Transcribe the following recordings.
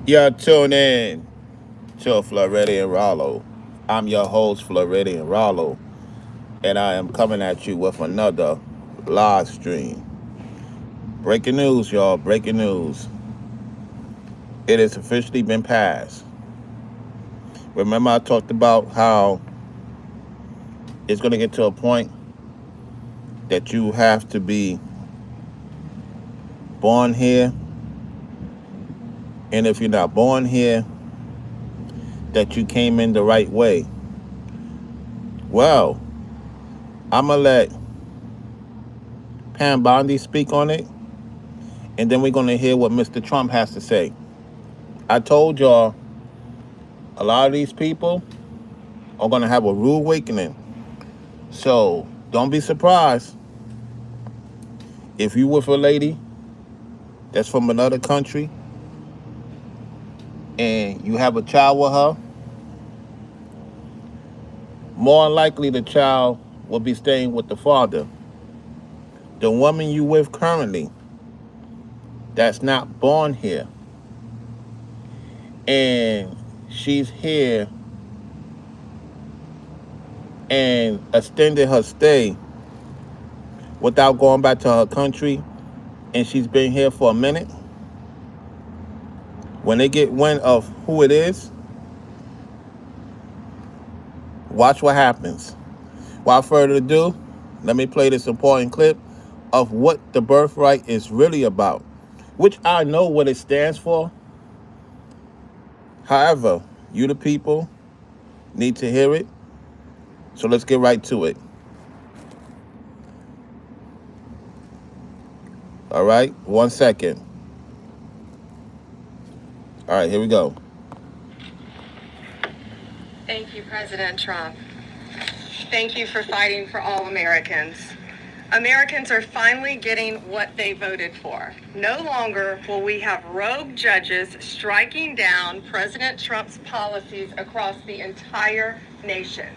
You're tuned in to Floridian Rollo. I'm your host, Floridian Rollo, and I am coming at you with another live stream. Breaking news, y'all. Breaking news. It has officially been passed. Remember, I talked about how it's going to get to a point that you have to be born here, and if you're not born here, that you came in the right way. Well, I'm going to let Pam Bondi speak on it, and then we're going to hear what Mr. Trump has to say. I told y'all a lot of these people are going to have a rude awakening. So don't be surprised if you with a lady that's from another country and you have a child with her. More than likely, the child will be staying with the father. The woman you with currently that's not born here, and she's here and extended her stay without going back to her country, and she's been here for a minute. When they get wind of who it is, watch what happens. Without further ado, let me play this important clip of what the birthright is really about, which I know what it stands for. However, you the people need to hear it. So let's get right to it. All right, 1 second. All right, here we go. Thank you, President Trump. Thank you for fighting for all Americans. Americans are finally getting what they voted for. No longer will we have rogue judges striking down President Trump's policies across the entire nation.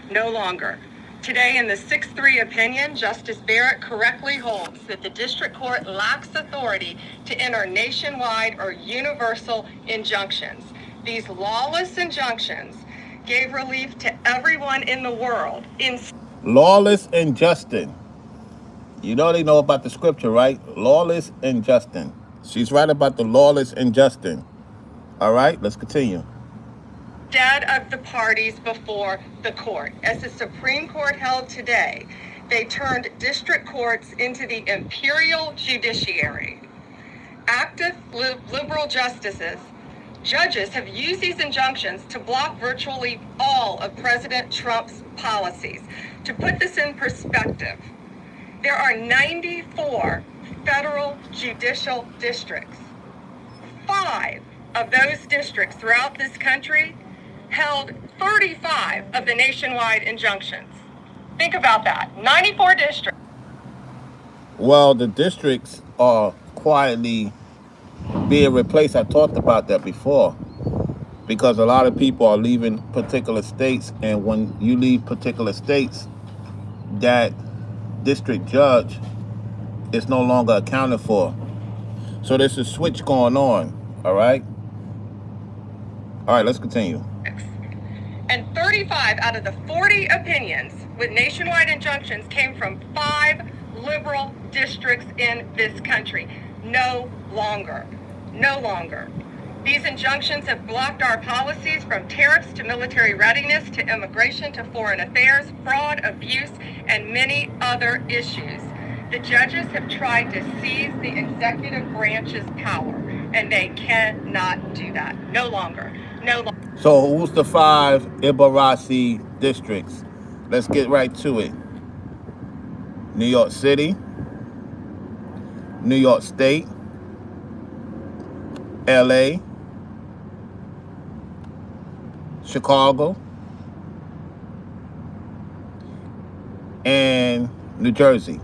No longer. Today, in the 6-3 opinion, Justice Barrett correctly holds that the district court lacks authority to enter nationwide or universal injunctions. These lawless injunctions gave relief to everyone in the world. Lawless and Justin. You know they know about the scripture, right? Lawless and Justin. She's right about the lawless and Justin. All right, let's continue. Instead of the parties before the court. As the Supreme Court held today, they turned district courts into the imperial judiciary. Active liberal judges have used these injunctions to block virtually all of President Trump's policies. To put this in perspective, there are 94 federal judicial districts. 5 of those districts throughout this country held 35 of the nationwide injunctions. Think about that, 94 districts. Well, the districts are quietly being replaced. I talked about that before, because a lot of people are leaving particular states, and when you leave particular states, that district judge is no longer accounted for. So there's a switch going on. All right, let's continue. And 35 out of the 40 opinions with nationwide injunctions came from 5 liberal districts in this country. No longer. These injunctions have blocked our policies, from tariffs to military readiness to immigration to foreign affairs, fraud, abuse, and many other issues. The judges have tried to seize the executive branch's power, and they cannot do that. No longer. So who's the 5 Ibarasi districts? Let's get right to it. New York City, New York State, LA, Chicago, and New Jersey.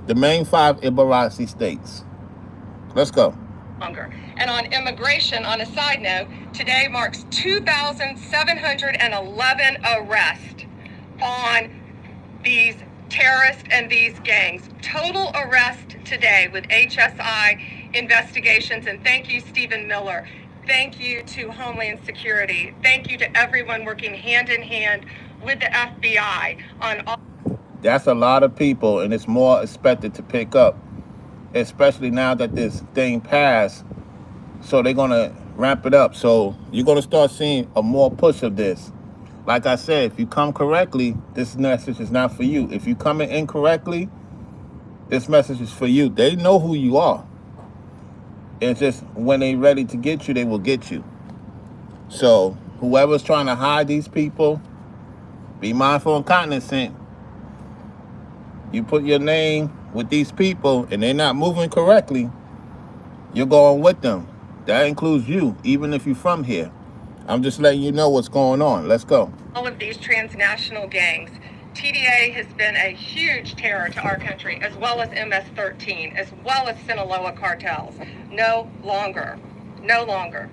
The main 5 Ibarasi states. Let's go. And on immigration, on a side note, today marks 2,711 arrests on these terrorists and these gangs. Total arrest today with HSI investigations. And thank you, Stephen Miller. Thank you to Homeland Security. Thank you to everyone working hand in hand with the FBI on all. That's a lot of people, and it's more expected to pick up, especially now that this thing passed. So they're going to ramp it up. So you're going to start seeing a more push of this. Like I said, if you come correctly, this message is not for you. If you come in incorrectly, this message is for you. They know who you are. It's just when they're ready to get you, they will get you. So whoever's trying to hide these people, be mindful and cognizant. You put your name with these people and they're not moving correctly, you're going with them. That includes you, even if you're from here. I'm just letting you know what's going on. Let's go. All of these transnational gangs. TDA has been a huge terror to our country, as well as MS-13, as well as Sinaloa cartels. No longer. No longer.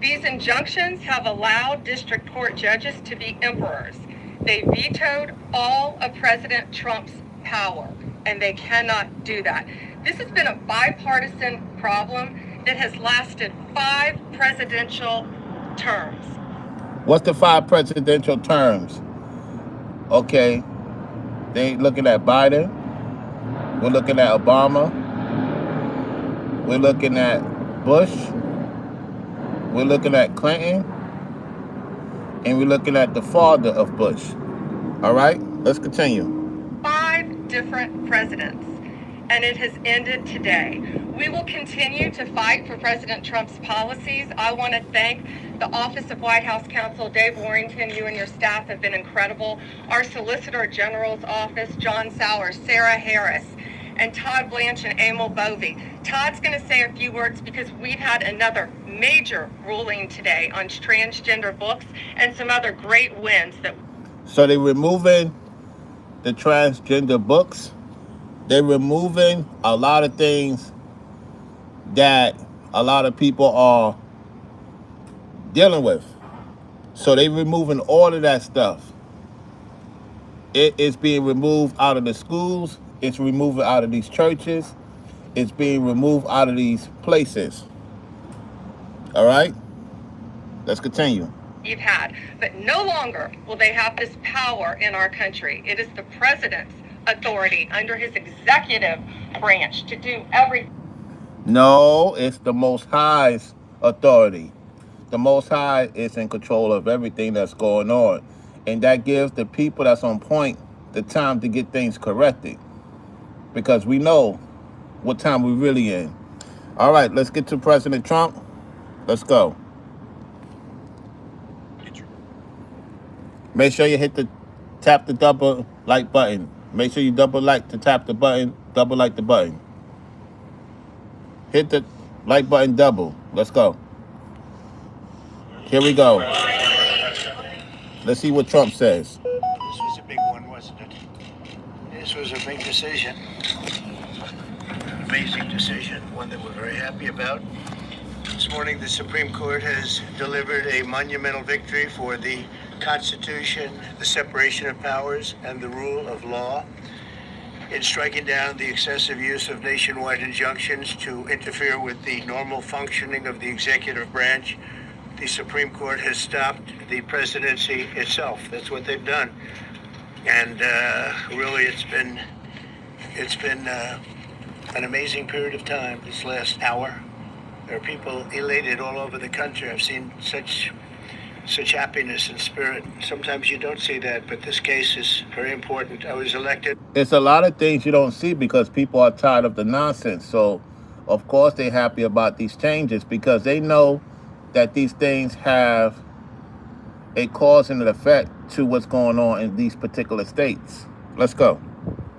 These injunctions have allowed district court judges to be emperors. They vetoed all of President Trump's power, and they cannot do that. This has been a bipartisan problem that has lasted 5 presidential terms. What's the 5 presidential terms? Okay, they looking at Biden. We're looking at Obama. We're looking at Bush. We're looking at Clinton. And we're looking at the father of Bush. All right, let's continue. 5 different presidents, and it has ended today. We will continue to fight for President Trump's policies. I want to thank the Office of White House Counsel, Dave Warrington. You and your staff have been incredible. Our Solicitor General's office, John Sowers, Sarah Harris, and Todd Blanche and Emil Bovey. Todd's going to say a few words because we've had another major ruling today on transgender books and some other great wins. So they're removing the transgender books. They're removing a lot of things that a lot of people are dealing with. So they're removing all of that stuff. It is being removed out of the schools. It's removed out of these churches. It's being removed out of these places. All right? Let's continue. You've had, but no longer will they have this power in our country. It is the president's authority under his executive branch to do everything. No, it's the Most High's authority. The Most High is in control of everything that's going on. And that gives the people that's on point the time to get things corrected. Because we know what time we're really in. All right, let's get to President Trump. Let's go. Make sure you tap the double like button. Make sure you double like to tap the button, double like the button. Hit the like button double. Let's go. Here we go. Let's see what Trump says. This was a big one, wasn't it? This was a big decision. Amazing decision, one that we're very happy about. This morning, the Supreme Court has delivered a monumental victory for the Constitution, the separation of powers, and the rule of law in striking down the excessive use of nationwide injunctions to interfere with the normal functioning of the executive branch. The Supreme Court has stopped the presidency itself. That's what they've done. And really, it's been an amazing period of time this last hour. There are people elated all over the country. I've seen such happiness and spirit. Sometimes you don't see that, but this case is very important. I was elected. It's a lot of things you don't see because people are tired of the nonsense. So, of course, they're happy about these changes because they know that these things have a cause and an effect to what's going on in these particular states. Let's go.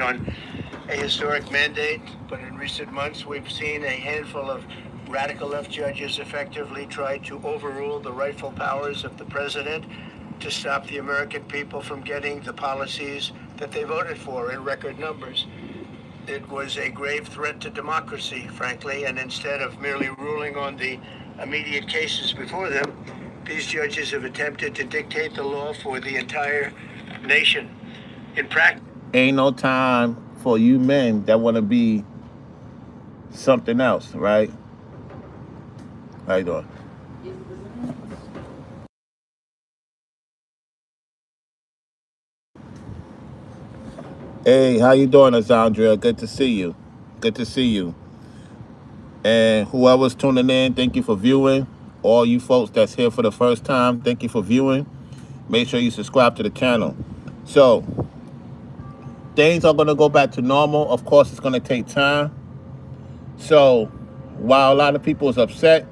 On a historic mandate, but in recent months, we've seen a handful of radical left judges effectively try to overrule the rightful powers of the president to stop the American people from getting the policies that they voted for in record numbers. It was a grave threat to democracy, frankly, and instead of merely ruling on the immediate cases before them, these judges have attempted to dictate the law for the entire nation. In practice, Ain't no time for you men that want to be something else, right? How you doing? Hey, how you doing, Azandria? Good to see you. Good to see you. And whoever's tuning in, thank you for viewing. All you folks that's here for the first time, thank you for viewing. Make sure you subscribe to the channel. So, things are going to go back to normal. Of course, it's going to take time. So, while a lot of people is upset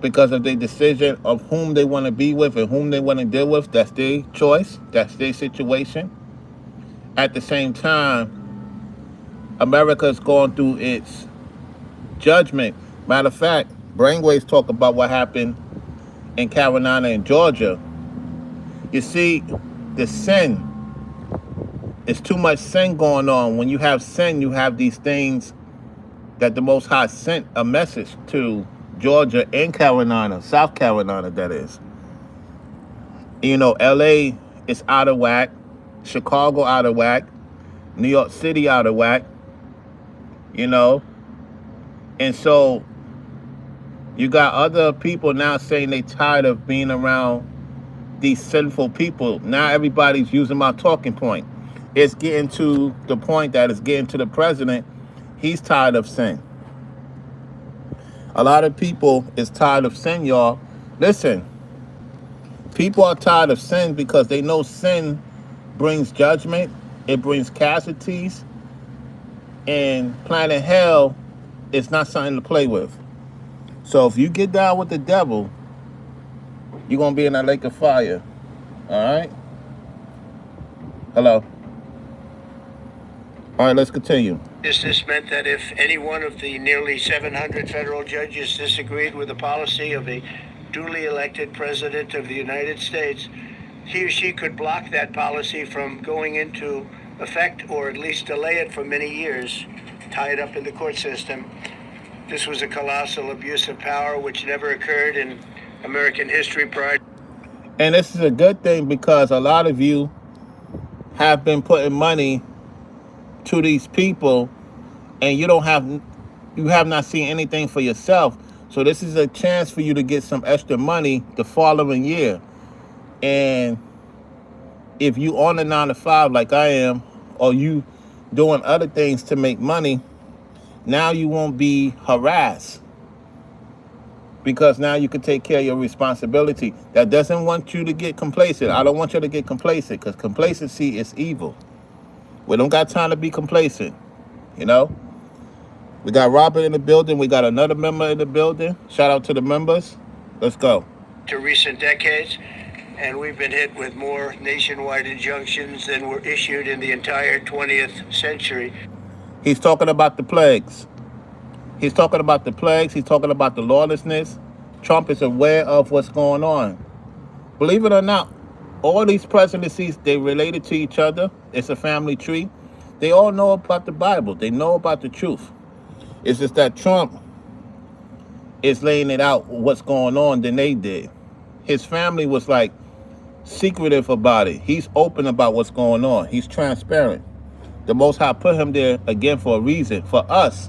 because of their decision of whom they want to be with and whom they want to deal with, that's their choice. That's their situation. At the same time, America is going through its judgment. Matter of fact, Brainwaves talk about what happened in Carolina and Georgia. You see, the sin, it's too much sin going on. When you have sin, you have these things that the Most High sent a message to Georgia and Carolina, South Carolina, that is. You know, LA is out of whack, Chicago out of whack, New York City out of whack, you know. And so you got other people now saying they tired of being around these sinful people. Now everybody's using my talking point. It's getting to the point that it's getting to the president. He's tired of sin. A lot of people is tired of sin, y'all. Listen, people are tired of sin because they know sin brings judgment. It brings casualties. And planet hell is not something to play with. So if you get down with the devil, you're going to be in that lake of fire. All right? Hello? All right, let's continue. This meant that if any one of the nearly 700 federal judges disagreed with the policy of a duly elected president of the United States, he or she could block that policy from going into effect or at least delay it for many years, tie it up in the court system. This was a colossal abuse of power which never occurred in American history prior. And this is a good thing because a lot of you have been putting money to these people and you have not seen anything for yourself. So this is a chance for you to get some extra money the following year. And if you on a 9 to 5 like I am, or you doing other things to make money, now you won't be harassed because now you can take care of your responsibility. That doesn't want you to get complacent. I don't want you to get complacent because complacency is evil. We don't got time to be complacent, you know? We got Robert in the building. We got another member in the building. Shout out to the members. Let's go. To recent decades, and we've been hit with more nationwide injunctions than were issued in the entire 20th century. He's talking about the plagues. He's talking about the plagues. He's talking about the lawlessness. Trump is aware of what's going on. Believe it or not, all these presidencies, they related to each other. It's a family tree. They all know about the Bible. They know about the truth. It's just that Trump is laying it out what's going on than they did. His family was like secretive about it. He's open about what's going on. He's transparent. The Most High put him there again for a reason. For us,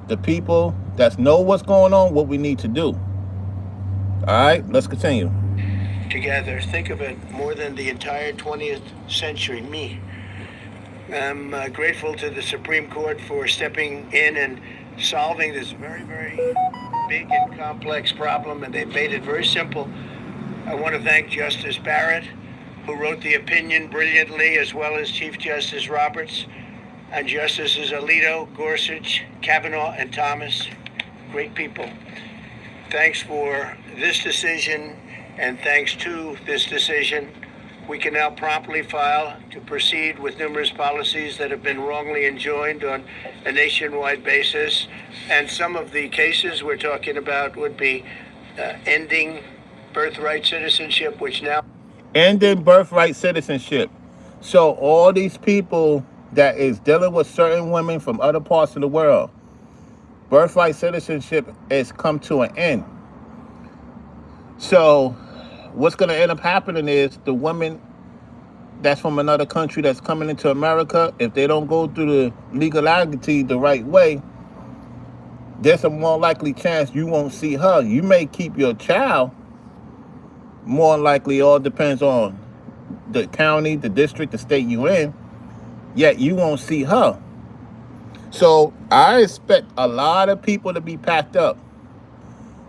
the people that know what's going on, what we need to do. All right, let's continue. Together, think of it, more than the entire 20th century, me. I'm grateful to the Supreme Court for stepping in and solving this very, very big and complex problem, and they've made it very simple. I want to thank Justice Barrett, who wrote the opinion brilliantly, as well as Chief Justice Roberts, and Justices Alito, Gorsuch, Kavanaugh, and Thomas. Great people. Thanks for this decision, and thanks to this decision, we can now promptly file to proceed with numerous policies that have been wrongly enjoined on a nationwide basis. And some of the cases we're talking about would be ending birthright citizenship, which now... Ending birthright citizenship. So all these people that is dealing with certain women from other parts of the world, birthright citizenship has come to an end. So what's going to end up happening is the women that's from another country that's coming into America, if they don't go through the legality the right way, there's a more likely chance you won't see her. You may keep your child, more likely, all depends on the county, the district, the state you in, yet you won't see her. So I expect a lot of people to be packed up,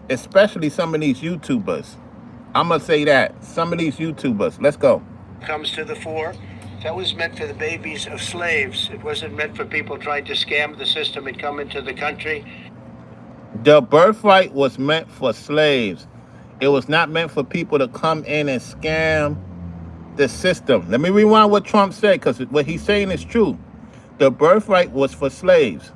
especially some of these YouTubers. I'm going to say that. Some of these YouTubers. Let's go. Comes to the fore. That was meant for the babies of slaves. It wasn't meant for people trying to scam the system and come into the country. The birthright was meant for slaves. It was not meant for people to come in and scam the system. Let me rewind what Trump said, because what he's saying is true. The birthright was for slaves.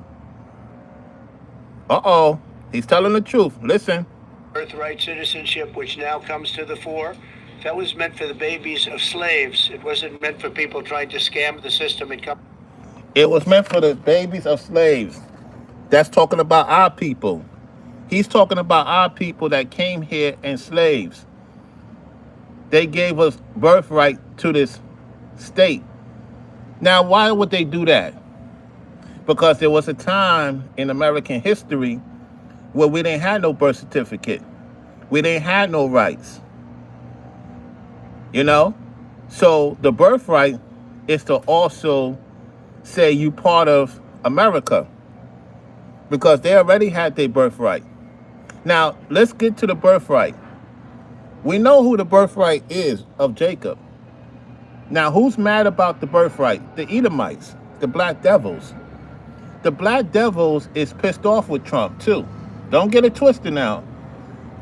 Uh-oh. He's telling the truth. Listen. Birthright citizenship, which now comes to the fore. That was meant for the babies of slaves. It wasn't meant for people trying to scam the system and come. It was meant for the babies of slaves. That's talking about our people. He's talking about our people that came here as slaves. They gave us birthright to this state. Now, why would they do that? Because there was a time in American history where we didn't have no birth certificate. We didn't have no rights. You know? So the birthright is to also say you part of America, because they already had their birthright. Now, let's get to the birthright. We know who the birthright is of Jacob. Now, who's mad about the birthright? The Edomites, the Black Devils. The Black Devils is pissed off with Trump, too. Don't get it twisted now.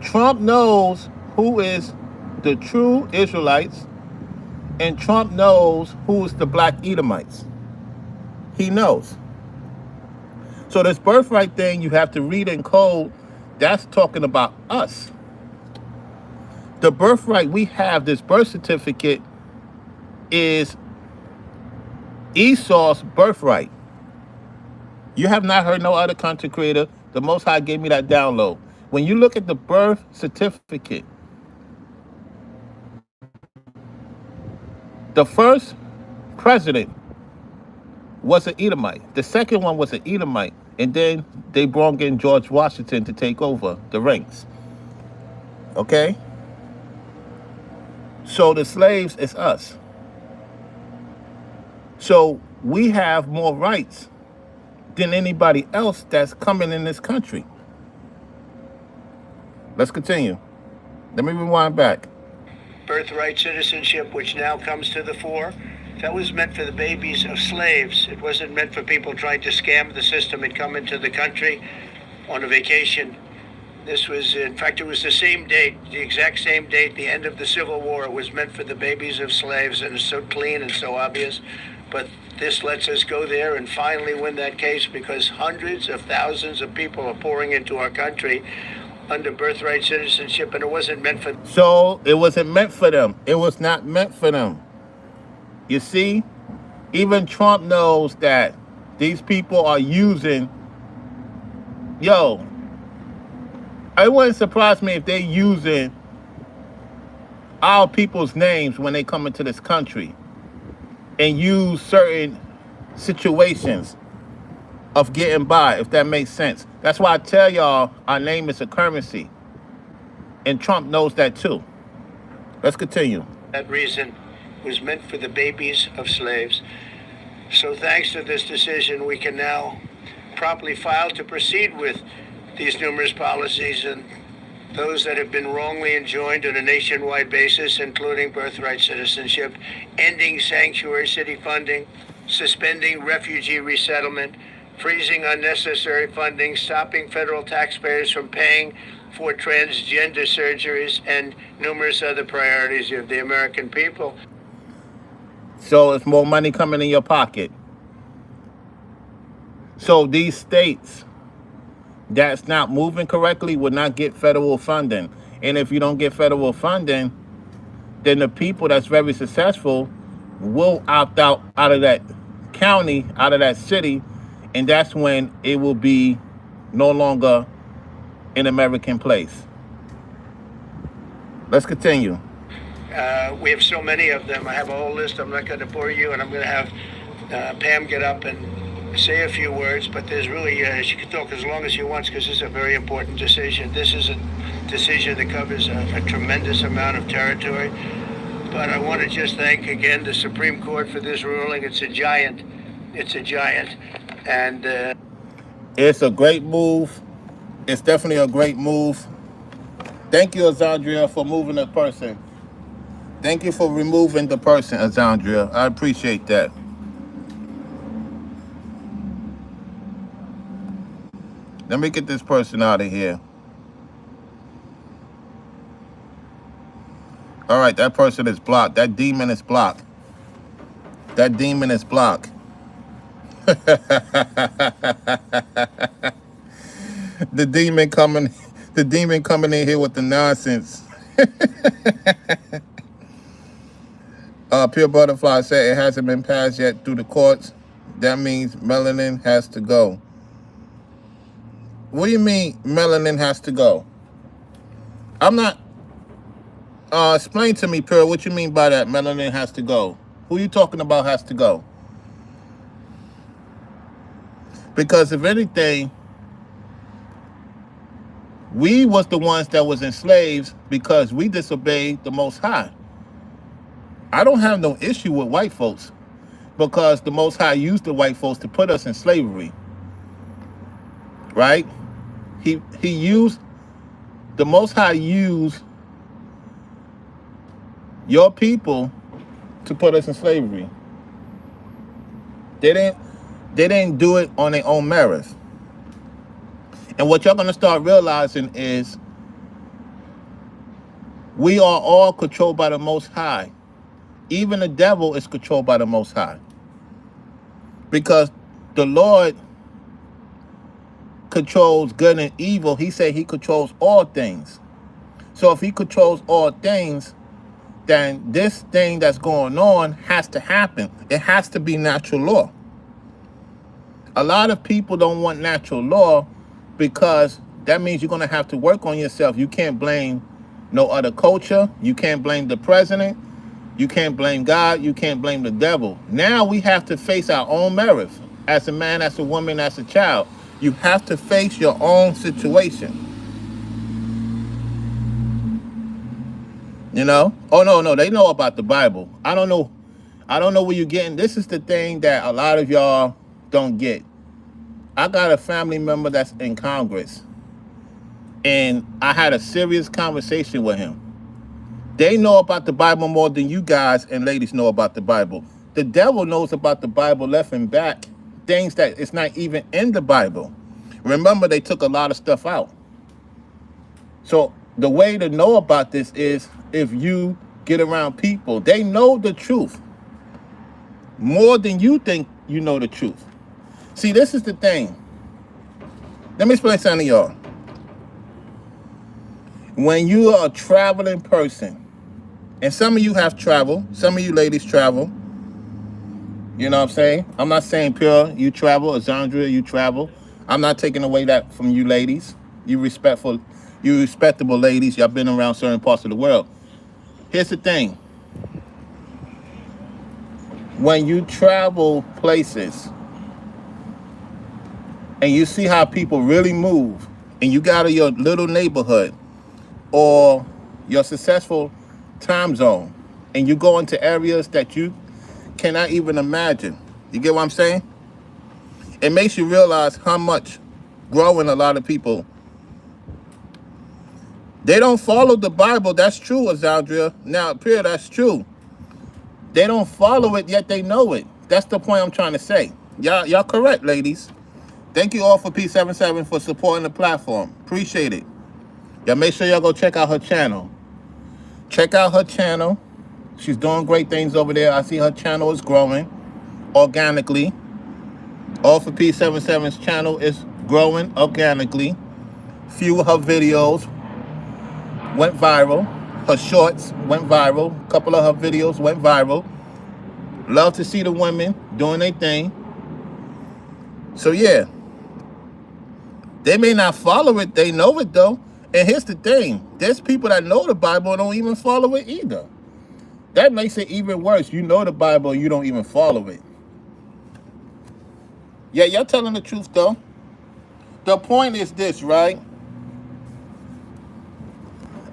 Trump knows who is the true Israelites, and Trump knows who's the Black Edomites. He knows. So this birthright thing, you have to read in code. That's talking about us. The birthright we have, this birth certificate, is Esau's birthright. You have not heard no other content creator. The Most High gave me that download. When you look at the birth certificate, the first president was an Edomite. The second one was an Edomite. And then they brought in George Washington to take over the ranks. Okay? So the slaves is us. So we have more rights than anybody else that's coming in this country. Let's continue. Let me rewind back. Birthright citizenship, which now comes to the fore. That was meant for the babies of slaves. It wasn't meant for people trying to scam the system and come into the country on a vacation. This was, in fact, it was the same date, the exact same date, the end of the Civil War. It was meant for the babies of slaves, and it's so clean and so obvious. But this lets us go there and finally win that case, because hundreds of thousands of people are pouring into our country under birthright citizenship, and it wasn't meant for. So it wasn't meant for them. It was not meant for them. You see, even Trump knows that these people are using, it wouldn't surprise me if they're using our people's names when they come into this country and use certain situations of getting by, if that makes sense. That's why I tell y'all our name is a currency. And Trump knows that too. Let's continue. That reason was meant for the babies of slaves. So thanks to this decision, we can now promptly file to proceed with these numerous policies and those that have been wrongly enjoined on a nationwide basis, including birthright citizenship, ending sanctuary city funding, suspending refugee resettlement, freezing unnecessary funding, stopping federal taxpayers from paying for transgender surgeries, and numerous other priorities of the American people. So it's more money coming in your pocket. So these states that's not moving correctly will not get federal funding. And if you don't get federal funding, then the people that's very successful will opt out of that county, out of that city, and that's when it will be no longer an American place. Let's continue. We have so many of them. I have a whole list. I'm not going to bore you, and I'm going to have Pam get up and say a few words, but there's really, she can talk as long as she wants because this is a very important decision. This is a decision that covers a tremendous amount of territory. But I want to just thank again the Supreme Court for this ruling. It's a giant. It's a giant. And it's a great move. It's definitely a great move. Thank you, Azandria, for moving the person. Thank you for removing the person, Azandria. I appreciate that. Let me get this person out of here. All right, that person is blocked. That demon is blocked. That demon is blocked. The demon coming in here with the nonsense. Pure Butterfly said it hasn't been passed yet through the courts. That means melanin has to go. What do you mean melanin has to go? I'm not... explain to me, Pure, what you mean by that melanin has to go. Who you talking about has to go? Because if anything, we was the ones that was enslaved because we disobeyed the Most High. I don't have no issue with white folks because the Most High used the white folks to put us in slavery. Right? He used, the Most High used your people to put us in slavery. They didn't do it on their own merit. And what you're going to start realizing is we are all controlled by the Most High. Even the devil is controlled by the Most High. Because the Lord controls good and evil. He said he controls all things. So if he controls all things, then this thing that's going on has to happen. It has to be natural law. A lot of people don't want natural law because that means you're going to have to work on yourself. You can't blame no other culture. You can't blame the president. You can't blame God. You can't blame the devil. Now we have to face our own merits. As a man, as a woman, as a child, you have to face your own situation. You know? Oh, no, they know about the Bible. I don't know where you're getting. This is the thing that a lot of y'all don't get. I got a family member that's in Congress, and I had a serious conversation with him. They know about the Bible more than you guys and ladies know about the Bible. The devil knows about the Bible left and back, things that it's not even in the Bible. Remember, they took a lot of stuff out. So the way to know about this is if you get around people. They know the truth more than you think you know the truth. See, this is the thing. Let me explain something to y'all. When you are a traveling person, and some of you have traveled, some of you ladies travel, you know what I'm saying? I'm not saying Pure, you travel, Azandria, you travel. I'm not taking away that from you ladies. You respectable ladies. Y'all been around certain parts of the world. Here's the thing. When you travel places and you see how people really move, and you got your little neighborhood or your successful time zone, and you go into areas that you cannot even imagine. You get what I'm saying? It makes you realize how much growing a lot of people. They don't follow the Bible. That's true, Azandria. Now, Pierre, that's true. They don't follow it, yet they know it. That's the point I'm trying to say. Y'all correct, ladies. Thank you all for P77 for supporting the platform. Appreciate it. Y'all make sure y'all go check out her channel. Check out her channel. She's doing great things over there. I see her channel is growing organically. All for P77's channel is growing organically. Few of her videos went viral. Her shorts went viral. A couple of her videos went viral. Love to see the women doing their thing. So yeah. They may not follow it. They know it though. And here's the thing. There's people that know the Bible and don't even follow it either. That makes it even worse. You know the Bible and you don't even follow it. Yeah, you're telling the truth though. The point is this, right?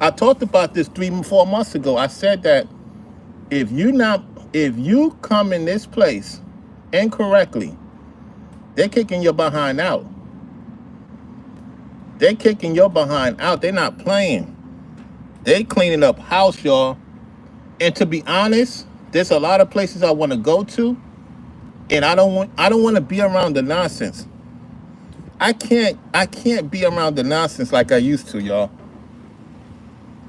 I talked about this 3, 4 months ago. I said that if you not if you come in this place incorrectly, they're kicking your behind out. They're kicking your behind out. They're not playing. They cleaning up house, y'all. And to be honest, there's a lot of places I want to go to, and I don't want to be around the nonsense. I can't be around the nonsense like I used to, y'all.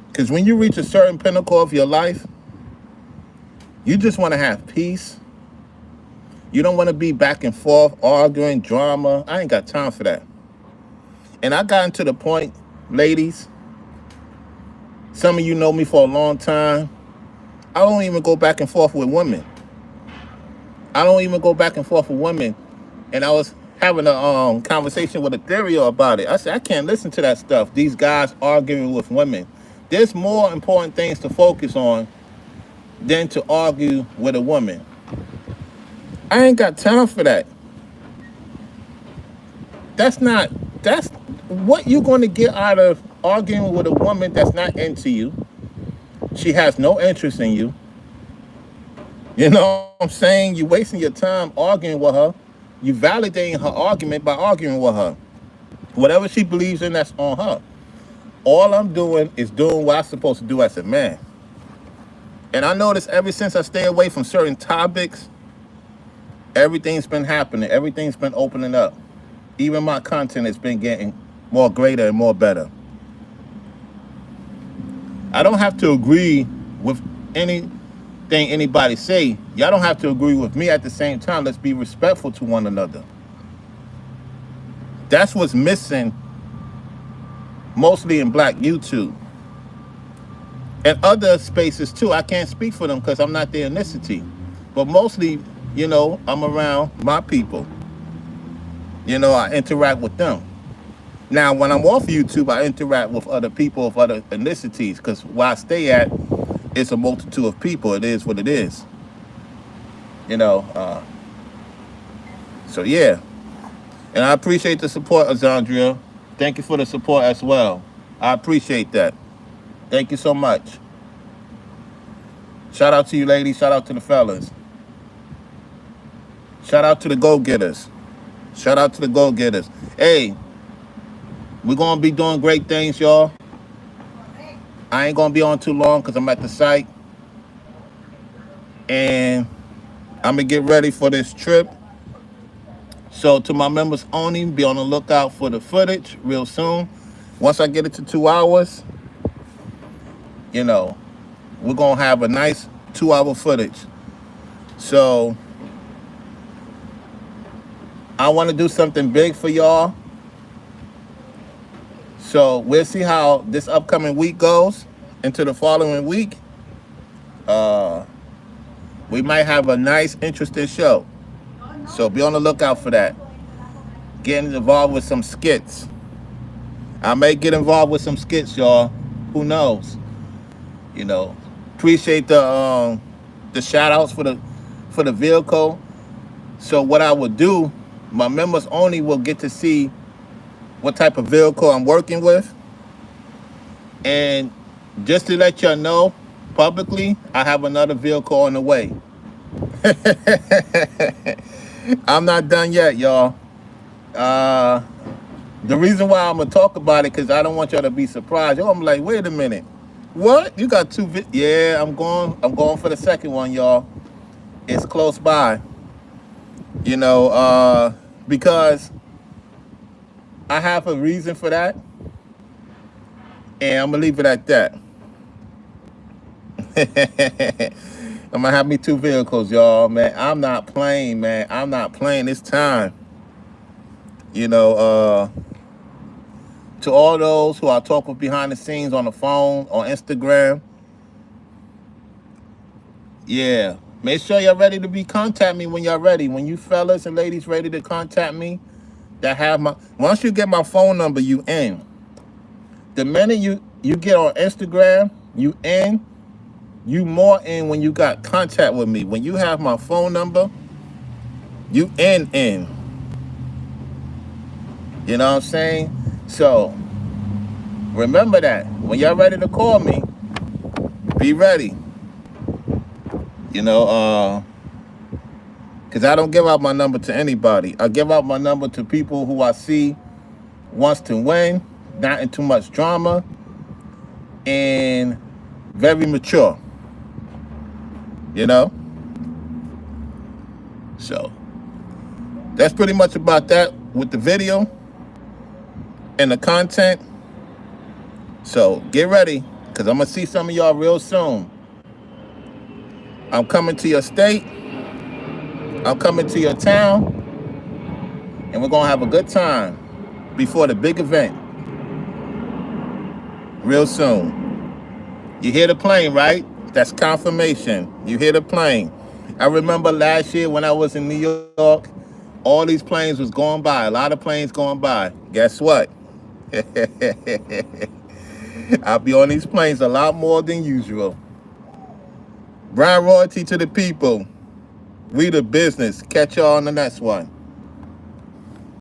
Because when you reach a certain pinnacle of your life, you just want to have peace. You don't want to be back and forth, arguing, drama. I ain't got time for that. And I gotten to the point, ladies, some of you know me for a long time. I don't even go back and forth with women. I don't even go back and forth with women. And I was having a conversation with Ethereal about it. I said, I can't listen to that stuff. These guys arguing with women. There's more important things to focus on than to argue with a woman. I ain't got time for that. That's what you're going to get out of arguing with a woman that's not into you. She has no interest in you. You know what I'm saying? You're wasting your time arguing with her. You validating her argument by arguing with her. Whatever she believes in, that's on her. All I'm doing is doing what I'm supposed to do as a man. And I noticed ever since I stay away from certain topics, everything's been happening. Everything's been opening up. Even my content has been getting more greater and more better. I don't have to agree with anything anybody say. Y'all don't have to agree with me at the same time. Let's be respectful to one another. That's what's missing mostly in black YouTube. And other spaces too. I can't speak for them because I'm not their ethnicity. But mostly, I'm around my people. I interact with them. Now, when I'm off YouTube, I interact with other people of other ethnicities because where I stay at, it's a multitude of people. It is what it is. So yeah. And I appreciate the support, Azandria. Thank you for the support as well. I appreciate that. Thank you so much. Shout out to you, ladies. Shout out to the fellas. Shout out to the go-getters. Shout out to the go-getters. Hey, we're going to be doing great things, y'all. I ain't going to be on too long because I'm at the site. And I'm going to get ready for this trip. So to my members only, be on the lookout for the footage real soon. Once I get it to 2 hours, we're going to have a nice 2-hour footage. So I want to do something big for y'all. So we'll see how this upcoming week goes into the following week. We might have a nice, interesting show. So be on the lookout for that. Getting involved with some skits. I may get involved with some skits, y'all. Who knows? Appreciate the shout outs for the vehicle. So what I would do, my members only will get to see what type of vehicle I'm working with. And just to let y'all know publicly, I have another vehicle on the way. I'm not done yet, y'all. The reason why I'm gonna talk about it because I don't want y'all to be surprised. I'm like, wait a minute, what? You got two? Yeah, I'm going for the second one, y'all. It's close by. Because I have a reason for that, and I'm gonna leave it at that. I'm gonna have me 2 vehicles, y'all, man. I'm not playing, man. I'm not playing. It's time. To all those who I talk with behind the scenes on the phone, on Instagram, yeah. Make sure you're ready to contact me when you're ready. When you fellas and ladies ready to contact me, once you get my phone number, you in. The minute you get on Instagram, you in. You more in when you got contact with me. When you have my phone number, you in. You know what I'm saying? So remember that. When y'all ready to call me, be ready. You know, because I don't give out my number to anybody. I give out my number to people who I see wants to win, not in too much drama, and very mature. You know? So that's pretty much about that with the video and the content. So get ready, because I'm going to see some of y'all real soon. I'm coming to your state. I'm coming to your town. And we're going to have a good time before the big event. Real soon. You hear the plane, right? That's confirmation. You hear the plane. I remember last year when I was in New York, all these planes was going by. A lot of planes going by. Guess what? I'll be on these planes a lot more than usual. Brian Royalty to the people. We the business. Catch y'all on the next one.